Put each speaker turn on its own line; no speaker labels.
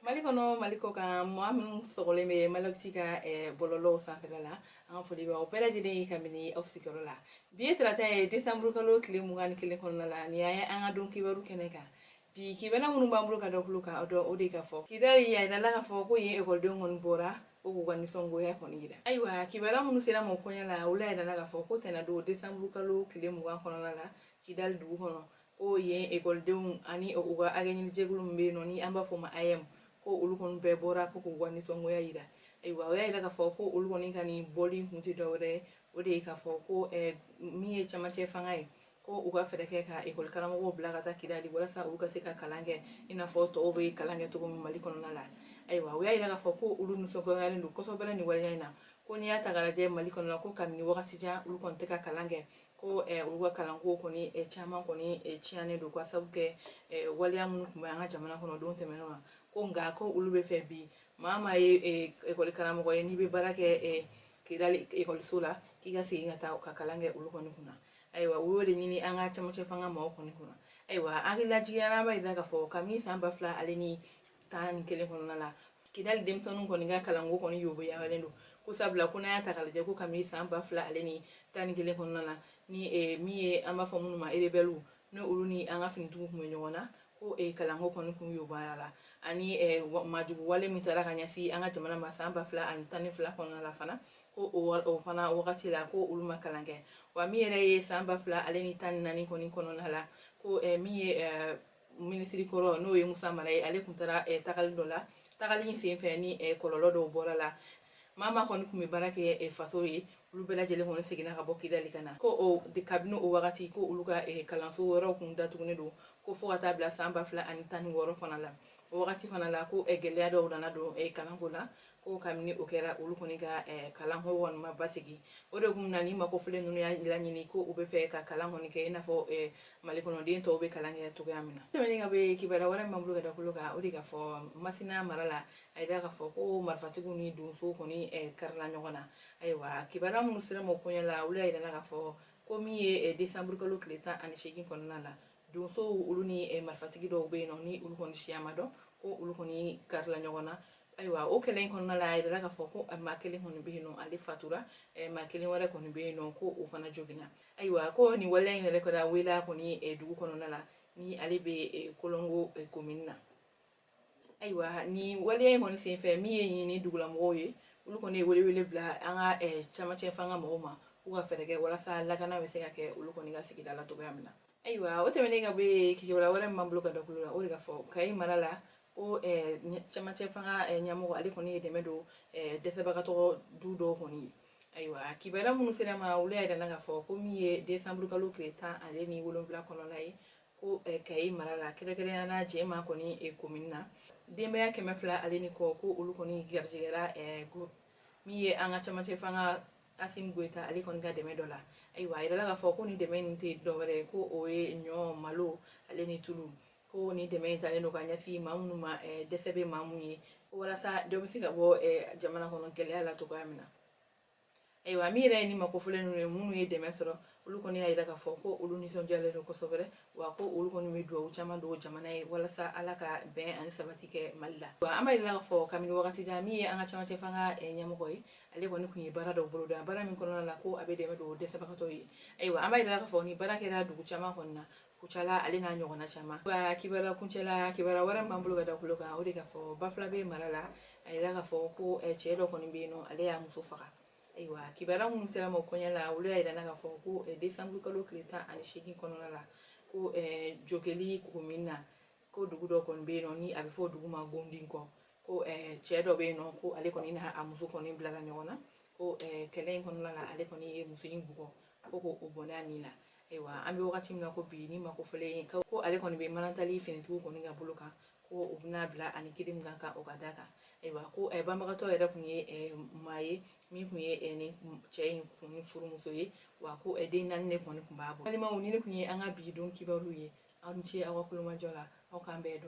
Malikono maliko ka muamin sogole me malakti ka bololo sanfɛla la an foli bɛ o bɛɛ lajɛlen kabini aw sigiyɔrɔ la bi ye tarata ye décembre kalo tile 21 kɔnɔna la ni an ka don kibaru kɛnɛ kan bi kibana minnu b'an bolo ka da kulu kan o de ka fɔ kidali ya yirala ka fɔ ko yen ekɔlidenw kɔni bɔra ko k'u ka nisɔngoya kɔni yira ayiwa kibara minnu sera ma kɔɲɛ la olu yirala ka fɔ ko tɛnɛ don décembre kalo tile 20 kɔnɔna la kidali dugu kɔnɔ ko yen ekɔlidenw ani u ka agɛɲinijɛkulu min bɛ yen nɔ ni an b'a fɔ ma AM ko olu kɔni bɛɛ bɔra ko k'u ka nisɔngoya yira ayiwa o y'a yira k'a fɔ ko olu kɔni ka nin bɔli kun tɛ dɔwɛrɛ o de ye k'a fɔ ko min ye camancɛ fanga ye ko u ka fɛɛrɛ kɛ ka ekɔli karamɔgɔw bila ka taa Kidali walasa olu ka se ka kalan kɛ i n'a fɔ tɔw bɛ kalan kɛ cogo min Mali kɔnɔna la ayiwa o y'a yira k'a fɔ ko olu nisɔngoyalen don kosɛbɛ nin waleya in na ko n'i y'a ta k'a lajɛ Mali kɔnɔna ko kabini wagati jan olu kɔni tɛ ka kalan kɛ ko olu ka kalanko kɔni caman kɔni tiɲɛnen don ka sabu kɛ waleya minnu tun bɛ an ka jamana kɔnɔ don tɛmɛnenw na ko nka ko olu bɛ fɛ bi maa maa ye ekɔli karamɔgɔ ye n'i bɛ baara kɛ Kidali ekɔliso la k'i ka segin ka taa ka kalan kɛ olu kɔni kunna ayiwa u y'o de ɲini an ka camancɛ fanga maaw kɔni kunna ayiwa an hakililajigiyara an b'a yira k'a fɔ kabini san 2011 kɔnɔna la Kidali denmisɛnninw kɔni ka kalanko kɔni yoboyalen don ko sabula ko n'an y'a ta k'a lajɛ ko kabini san 2011 kɔnɔna la ni min ye an b'a fɔ minnu ma rebelle ni olu ni an ka finitigiw tun bɛ ɲɔgɔn na ko kalanko kɔni kun yobaya la ani majugu wale min taara ka ɲɛsin an ka jamana ma san 2012 kɔnɔna la fana ko o fana wagati la ko olu ma kalan kɛ wa min yɛrɛ ye san 2014 kɔni kɔnɔna la ko min ye minisiri kɔrɔ n'o ye Musa Mara ye ale tun taara tagali dɔ la tagali in senfɛ ni kɔlɔlɔ dɔw bɔra la maa kɔni tun bɛ baara kɛ faso ye olu bɛɛ lajɛlen kɔni seginna ka bɔ Kidali ka na ko kabini o wagati ko olu ka kalanso wɛrɛw kun datugulen don ko fo ka taa bila san 2016 fana la o wagati fana la ko gɛlɛya dɔw nana don kalanko la ko kabini o kɛra olu kɔni ka kalanko kɔni ma basigi o de kun na ni makofilen ninnu y'a laɲini ko u bɛ fɛ ka kalan kɔni kɛ i n'a fɔ Mali kɔnɔden tɔw bɛ kalan kɛ cogoya min na tɛmɛnen ka bɔ kibaruya wɛrɛ min b'an bolo ka da kulu kan o de ka fɔ Masina mara la a yira k'a fɔ ko marifatigiw ni donsow kɔni karila ɲɔgɔn na ayiwa kibaruya minnu sera ma kɔɲɛ la olu y'a yira k'a fɔ ko min ye décembre kalo tile 18 kɔnɔna la donsow olu ni marifatigi dɔw bɛ yen nɔ ni olu kɔni siya ma dɔn ko olu kɔni karila ɲɔgɔn na ayiwa o kɛlɛ in kɔnɔna la a yira k'a fɔ ko maa kelen kɔni bɛ yen nɔ ale fatura maa kelen wɛrɛ kɔni bɛ yen nɔ ko o fana joginna ayiwa ko nin waleya in yɛrɛ kɛra weleya kɔni dugu kɔnɔna la ni ale bɛ Kolongo commune na ayiwa ni waleya in kɔni senfɛ min ye ɲini dugulamɔgɔw ye olu kɔni ye welewele bila an ka camancɛ fanga mɔgɔw ma k'u ka fɛɛrɛ kɛ walasa lakana bɛ se ka kɛ olu kɔni ka sigida la cogoya min na ayiwa o tɛmɛnen ka bɔ yen kibaruya wɛrɛ min b'an bolo ka da kulu la o de ka fɔ Kayi mara la ko camancɛ fanga ɲɛmɔgɔ ale kɔni ye dɛmɛ don dɛsɛbagatɔ du dɔw kɔni ye ayiwa kibaruya minnu sera ma olu y'a yira k'a fɔ ko min ye décembre kalo tile 17 kɔnɔna ye ko Kayi mara la kɛrɛnkɛrɛnnenya la Jɛma kɔni commune na denbaya 200 ale ni kɔ ko olu kɔni garijɛgɛra min ye an ka camancɛ fanga Asimi Goyita ale kɔni ka dɛmɛ dɔ la ayiwa a yirala k'a fɔ ko ni dɛmɛ in tɛ dɔwɛrɛ ye ko o ye ɲɔ malo ale ni tulu ko ni dɛmɛ in talen don ka ɲɛsin maa minnu ma dɛsɛ bɛ maa minnu ye walasa dɔ bɛ se ka bɔ jamana kɔnɔ gɛlɛya la cogoya min na ayiwa min yɛrɛ ye ni makofilen ninnu ye minnu ye dɛmɛ sɔrɔ olu kɔni y'a yira k'a fɔ ko olu nisɔndiyalen don kosɛbɛ wa ko olu kɔni bɛ dugawu caman don jamana ye walasa ala ka bɛn ani sabati kɛ Mali la wa an b'a yira k'a fɔ kabini wagati jan min ye an ka camancɛ fanga ɲɛmɔgɔ ye ale kɔni tun ye baara dɔw boloda baara min kɔnɔna la ko a bɛ dɛmɛ don dɛsɛbagatɔw ye ayiwa an b'a yira k'a fɔ ni baara kɛra dugu caman kɔni na Kucala ale n'a ɲɔgɔnna caman wa kibaruya kuncɛla kibaruya wɛrɛ min b'an bolo ka da kulu kan o de ka fɔ Bafulabe mara la a yira k'a fɔ ko cɛ dɔ kɔni bɛ yen nɔ ale y'a muso faga ayiwa kibaruya minnu sera ma kɔɲɛ la olu y'a yira k'a fɔ ko décembre kalo tile 18 kɔnɔna la ko Jokeli commune na ko dugu dɔ kɔni bɛ yen nɔ ni a bɛ fɔ o dugu ma Gondinkɔ ko cɛ dɔ bɛ yen nɔ ko ale kɔni n'a muso kɔni bilara ɲɔgɔn na ko kɛlɛ in kɔnɔna la ale kɔni ye muso in bugɔ fo k'o bɔ n'a nin na ayiwa an bɛ wagati min na ko bi ni makofilen ko ale kɔni bɛ manatali finitigiw kɔni ka bolo kan ko u bɛna bila ani kiri min kan o ka da kan ayiwa ko banbagatɔ yɛrɛ tun ye maa ye min tun ye ni cɛ in kun ni furumuso ye wa ko den 4 de kɔni tun b'a bolo balimaw ni ne tun ye an ka bi don kibaru ye aw ni ce aw ka kulomajɔ la aw k'an bɛɛ dun